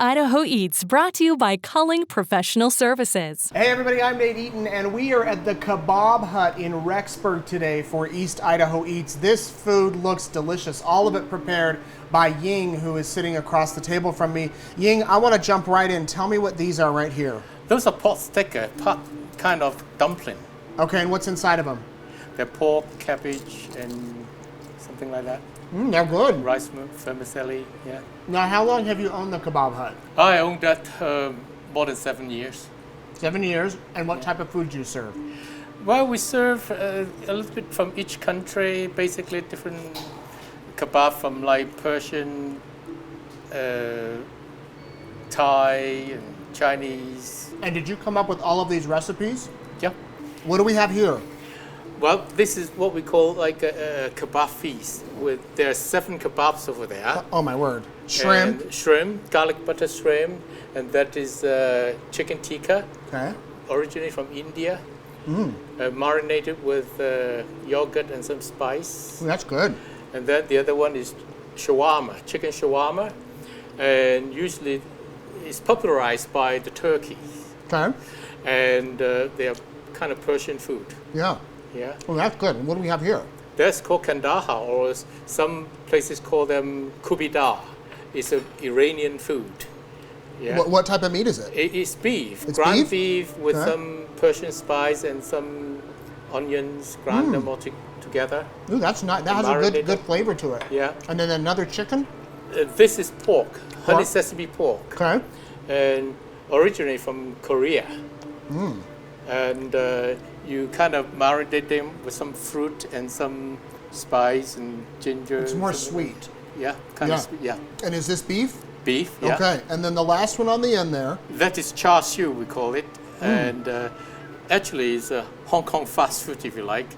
Idaho Eats, brought to you by Culling Professional Services. Hey everybody, I'm Nate Eaton, and we are at the Kebab Hut in Rexburg today for East Idaho Eats. This food looks delicious, all of it prepared by Ying, who is sitting across the table from me. Ying, I want to jump right in. Tell me what these are right here. Those are potstickers, pot kind of dumpling. Okay, and what's inside of them? They're pork, cabbage, and something like that. They're good. Rice vermicelli, yeah. Now, how long have you owned the Kebab Hut? I owned that more than 7 years. 7 years, and what type of food do you serve? Well, we serve a little bit from each country, basically different kebab from like Persian, Thai, and Chinese. And did you come up with all of these recipes? Yeah. What do we have here? Well, this is what we call like a kebab feast. There are 7 kebabs over there. Oh my word. Shrimp. And shrimp, garlic butter shrimp, and that is chicken tikka. Okay. Originally from India. Marinated with yogurt and some spice. Ooh, that's good. And then the other one is shawarma, chicken shawarma. And usually it's popularized by the Turkey. Okay. And they are kind of Persian food. Yeah. Yeah. Well, that's good. And what do we have here? That's called kandahar, or some places call them kubidar. It's an Iranian food. Yeah. What type of meat is it? It's beef. It's ground beef? with Okay. some Persian spice and some onions, ground them all together. Ooh, that's not. That has a Marinated. good flavor to it. Yeah. And then another chicken. This is pork, honey sesame pork, Okay. and originally from Korea. And you kind of marinate them with some fruit and some spice and ginger. It's more something. sweet. Yeah, kind of sweet. Yeah, And is this beef? beef. Yeah. Okay. And then the last one on the end there. That is char siu, we call it, and actually it's a Hong Kong fast food, if you like.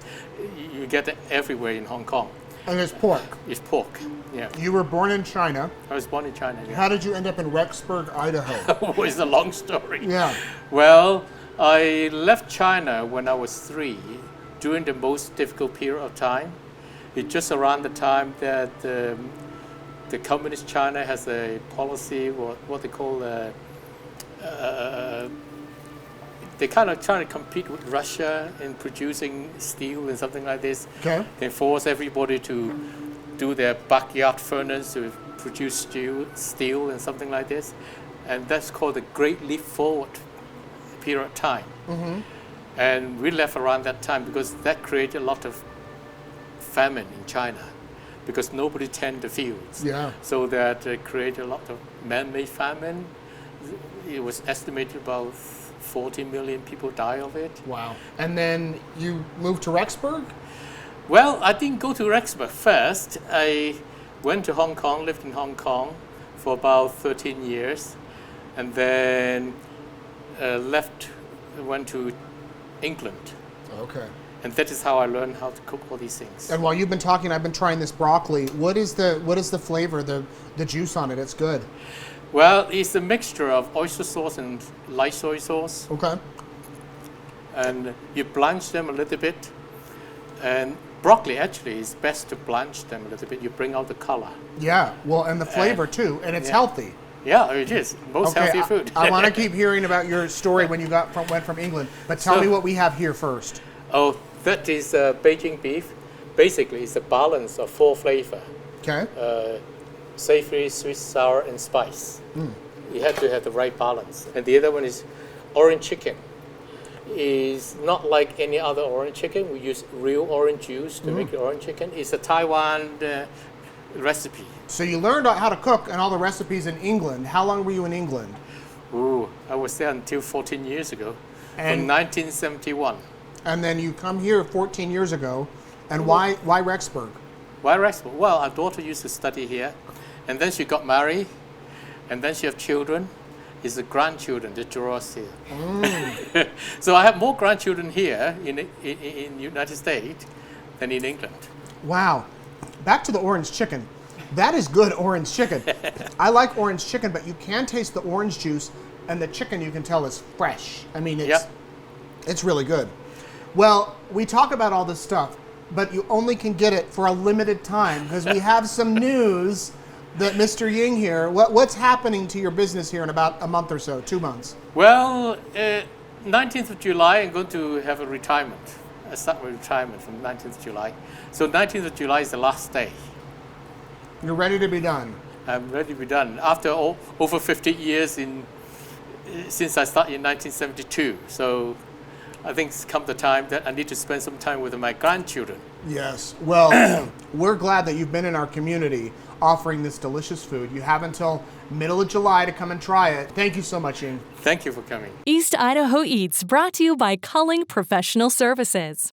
You get it everywhere in Hong Kong. And it's pork. It's pork. Yeah, You were born in China. I was born in China. Yeah. How did you end up in Rexburg, Idaho? Oh, it's a long story. Yeah. Well, I left China when I was 3 during the most difficult period of time. It's just around the time that the communist China has a policy, what they call, they kind of try to compete with Russia in producing steel and something like this. Okay. They force everybody to do their backyard furnace to produce steel and something like this. And that's called the Great Leap Forward period of time. And we left around that time because that created a lot of famine in China because nobody tended the fields. Yeah. So that created a lot of man-made famine. It was estimated about 40 million people die of it. Wow. And then you moved to Rexburg? Well, I didn't go to Rexburg first. I went to Hong Kong, lived in Hong Kong for about 13 years, and then went to England. Okay. And that is how I learned how to cook all these things. And while you've been talking, I've been trying this broccoli. What is the flavor, the juice on it? It's good. Well, it's a mixture of oyster sauce and light soy sauce. Okay. And you blanch them a little bit. And broccoli actually is best to blanch them a little bit. You bring out the color. Yeah. Well, and the flavor too, and it's healthy. Yeah, it is. Most healthy food. I want to keep hearing about your story when you went from England, but tell me what we have here first. Oh, that is Beijing beef. Basically, it's a balance of 4 flavor. Okay. Savory, sweet, sour, and spice. You have to have the right balance. And the other one is orange chicken. It's not like any other orange chicken. We use real orange juice to make the orange chicken. It's a Taiwan recipe. So you learned how to cook and all the recipes in England. How long were you in England? Ooh, I was there until 14 years ago, And- from 1971. And then you come here 14 years ago. And why Rexburg? Why Rexburg? Well, our daughter used to study here, and then she got married, and then she have children. It's the grandchildren that draw us here. So I have more grandchildren here in United States than in England. Wow. Back to the orange chicken. That is good orange chicken. I like orange chicken, but you can taste the orange juice, and the chicken you can tell is fresh. I mean, it's really good. Well, we talk about all this stuff, but you only can get it for a limited time because we have some news that Mr. Ying here, what's happening to your business here in about a month or so, 2 months? Well, 19th of July, I'm going to have a retirement. I start my retirement from 19th of July. So 19th of July is the last day. You're ready to be done. I'm ready to be done. After over 50 years since I started in 1972. So I think it's come the time that I need to spend some time with my grandchildren. Yes. Well, we're glad that you've been in our community offering this delicious food. You have until middle of July to come and try it. Thank you so much, Ying. Thank you for coming. East Idaho Eats brought to you by Culling Professional Services.